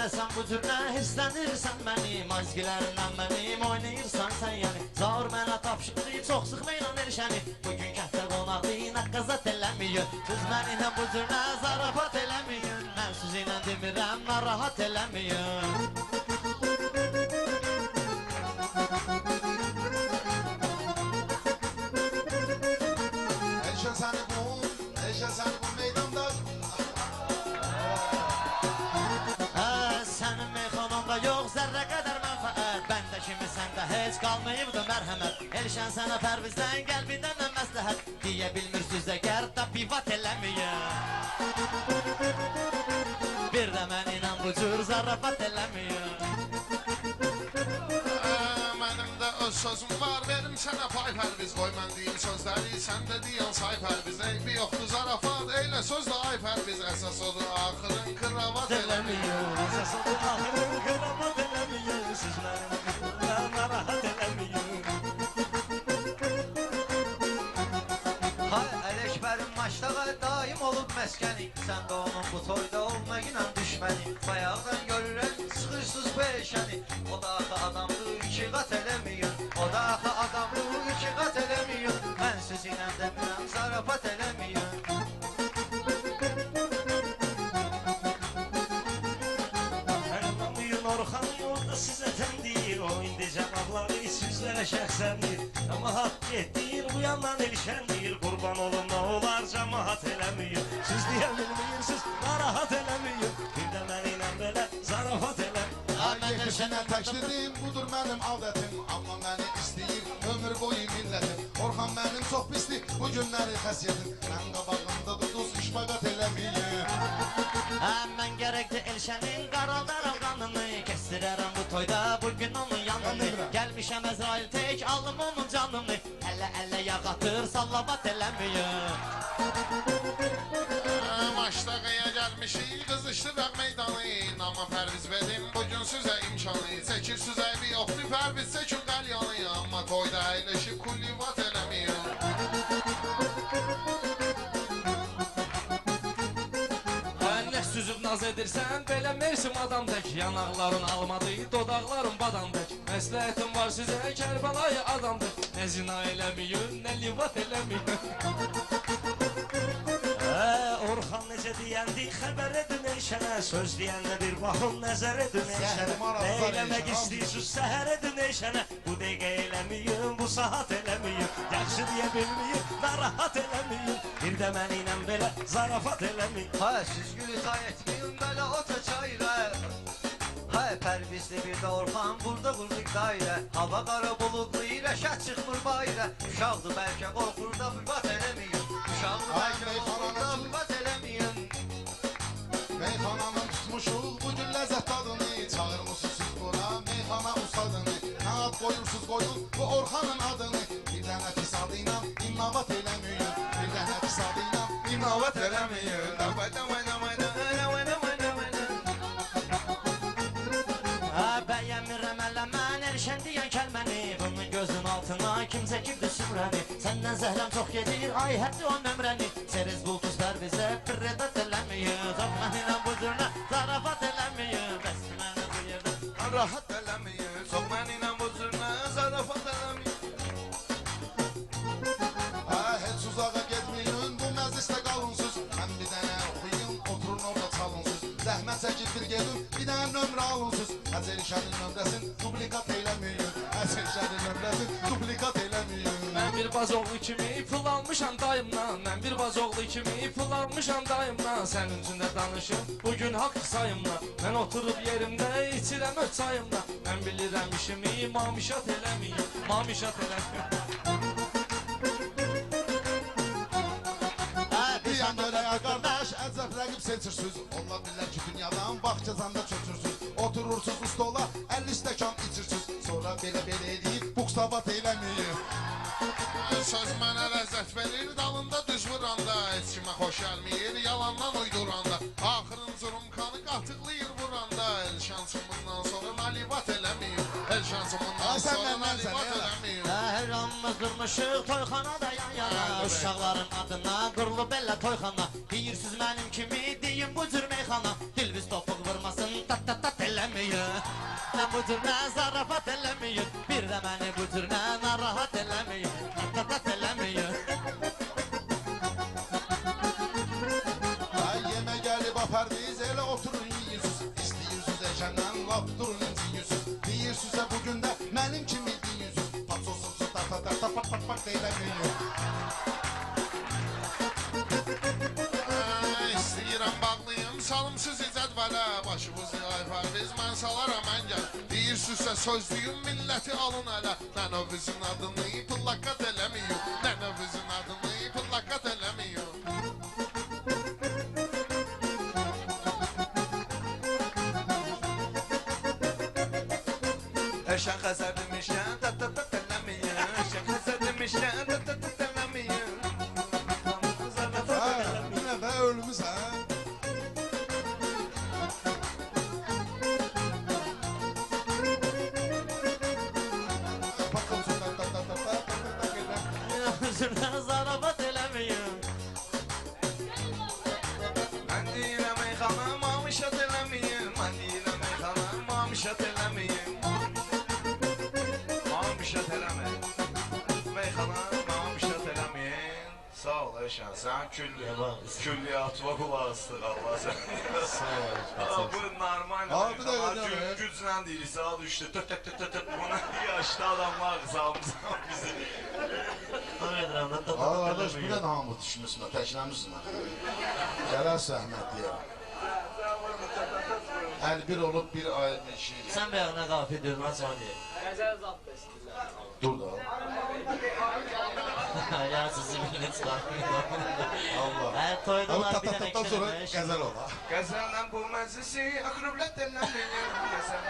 Sən bu cür nə hirslənirsən mənim, azgilərindən mənim oynayırsan sən yəni. Zaur mənə tapşırdı, çox sıxmayla erişəni. Bugün kəhdə qonaqdı, nəqqazat eləməyin. Siz mənimlə bu cür nə zarafat eləməyin. Mən sizinlə demirəm, narahat eləməyin. Elşən səni bu meydanda. Sənin meyxananda yox zərrə qədər mənfəət. Bəndə kimi səndə heç qalmayıbdı mərhəmət. Elşən sənə pərvizdən qəlbindən mən məsləhət. Deyə bilmirsiniz əgər da pivat eləməyin. Bir də mən inan bu cür zarafat eləməyin. Mənim də öz sözüm var, verim sənə pay pərviz. Qoy mən deyim sözləri, sən də deyən say pərviz. Eybi yoxdur zarafat, eylə söz də ay pərviz. Əsas odur axırın kravat eləməyin. Əsas odur axırın kravat eləməyin. Siz mənim narahat eləməyin. Hay Ələkbərin maçdağa daim olub məskəni. Sən də onun bu toyda olmaqla düşməni. Bayaqdan görürəm sıxırsız beşəni. O da axı adamdır, iki qat eləməyin. O da axı adamdır, iki qat eləməyin. Mən sizinlə demirəm, zarafat eləməyin. Anlamayın Orxan orada sizə təm deyir. O indi cənabları sizlərə şəxsəndir. Cəmahat getdir, bu yandan elşəndir. Qurban olun nə olar cəmahat eləməyin. Siz deyə bilməyirsiniz, narahat eləməyin. Bir də mənimlə belə zarafat eləməyin. Yetişənə təklidim, budur mənim adətim. Amma məni istəyir, ömür boyu millətim. Orxan mənim çox pisdir, bu günləri xəsiyyətim. Mən qabağımda duduz, işbaqat eləməyin. Mən gərəkdir Elşənin qaraldaram qanını. Kestirərəm bu toyda, bugün onun yanını. Gəlmişəm Əzrail tək, alım onun canını. Əllə yağ atır, sallavat eləməyin. Maçdaqaya gəlmişik, qızışdıraq meydanı. Amma pərviz verim, bugün sizə imkanı. Çəkir süzəybi yoxdur, pərviz çəkir qəlyanı. Amma toyda əyləşib kullivat eləməyin. Nə süzüb naz edirsən, belə mersim adam tək. Yanaqların almadı, dodaqların badam tək. Məsləhətim var sizə, Kərbəlayı adam tək. Nə zina eləməyin, nə livat eləməyin. Orxan necə deyəndi, xəbər edin Elşənə. Söz deyəndə bir baxın, nəzər edin Elşənə. Nə eləmək istəyirsiniz, səhər edin Elşənə. Bu dəqiqə eləməyin, bu saat eləməyin. Yaxşı deyə bilməyin, narahat eləməyin. Bir də mənimlə belə zarafat eləməyin. Hay siz gülü tay etməyin, belə ota çayla. Hay pərvizli bir də Orxan, burada qurduq dairə. Hava qara buludlu, rəşət çıxmır bayrə. Uşaqdır bəlkə qorxur da bübat eləməyin. Uşaqdır bəlkə qorxur da bübat eləməyin. Meyxananın tutmuşuq, bu gün ləzzət tadını. Çağırmışsınız siz bura, meyxana ustadını. Nə ad qoyursuz qoyun, bu Orxanın adını. Bir dənə pis adıyla innavat eləməyin. Bir dənə pis adıyla innavat eləməyin. Bəyənmirəm ələ mən Elşən deyən kəlməni. Bunun gözün altına kim çəkibdir sübrəni. Səndən zəhləm çox gedir, ay həddi o nömrəni. Seriz bultuz pərvizə bir redat eləməyin. Çox mənimlə bu cürlə zarafat eləməyin. Bəs mənə bu yerdə rahat eləməyin. Çox mənimlə bu cürlə zarafat eləməyin. Heç uzağa getməyin, bu məclisdə qalınsız. Mən bir dənə oxuyun, oturun orada çalınsız. Zəhmət çəkib bir gedin, bir dənə nömrə alınsız. Əzəlişənin nömrəsin, dublikat eləməyin. Əzəlişənin nömrəsin, dublikat eləməyin. Mən bir bazoğlu kimi pul almışam dayımdan. Mən bir bazoğlu kimi pul almışam dayımdan. Sənin üçün də danışım, bugün haqq sayımla. Mən oturub yerimdə, içirəm öz çayımla. Mən bilirəm işimi, mamişat eləməyin. Mamişat eləməyin. Deyən belə ya qardaş, əcəb rəqib seçirsiniz. Onlar billər ki, dünyadan baxcazanda çöçürsünüz. Oturursuz ustola, 50 stəkan içirsiniz. Sonra belə edib, buksavat eləməyin. Söz mənə ləzzət verir, dalında düz vuranda. Heç kimə xoş gəlməyir, yalandan uyduranda. Axırın zurumkanı qatıqlayır vuranda. Elşansın bundan sonra nalivat eləməyin. Elşansın bundan sonra nalivat eləməyin. Hər anımız durmuşuq toyxanada yan yana. Uşaqların adına qurulub elə toyxana. Deyirsiniz mənim kimi, deyin bu cür meyxana. Dilviz topuq vurmasın, tat tat tat eləməyin. Mən bu cür zarafat eləməyin. Bir də məni bu cür narahat eləməyin. Narahat eləməyin. Ay yeme gelip apardiz ele oturun yiyirsiniz. İstiyirsiniz eşenden laf durun yiyirsiniz. Deyirsiniz bugün de benim kimi deyirsiniz. Patsosuz ta ta ta ta pat pat pat eylemeyin. İstəyirəm bağlayım salımsız icədvələ. Başımızı ayfar biz mən salaram əngəl. Deyirsinizsə sözlüyüm milləti alın ələ. Nənövüzün adını pıllakat eləməyin. Nənövüzün adını pıllakat eləməyin. Eşen Xəzər demişkən ta ta ta eləməyin. Eşen Xəzər demişkən ta ta ta eləməyin. Ha, bu ne be ölümüz ha? Patsosuz ta ta ta ta ta ta ta ta eylemeyin. Üzümdən zarafat eləməyin. Mən deyirəm ey xanım, mamışat eləməyin. Mən deyirəm ey xanım, mamışat eləməyin. Mamışat eləməyin. Ey xanım, mamışat eləməyin. Sağ ol Ayşən, sən külliyatıma qulaq asdıq Allah sən. Sağ ol. Bu normal. Abi de öyle. Güclə deyir, sağa düşdü. Tut tut tut tut. Buna yaşlı adamlar sağımızdan bizi. Aa kardeş bu ne hamur düşünmüşsün ben teşlemişsin ben. Gelen zahmet diye. El bir olup bir ayrılmış şey. Sən bəyəğinə qaf ediyorsun, açan deyil. Dur da. Ya sizi birini çıxarmıyorum. Allah. Hə, toydalar Ama bir dənə tatatatan sonra kişi gazel ola. Qəzəllə bu məclisi əqrəblər eləməyin. Qəzəllə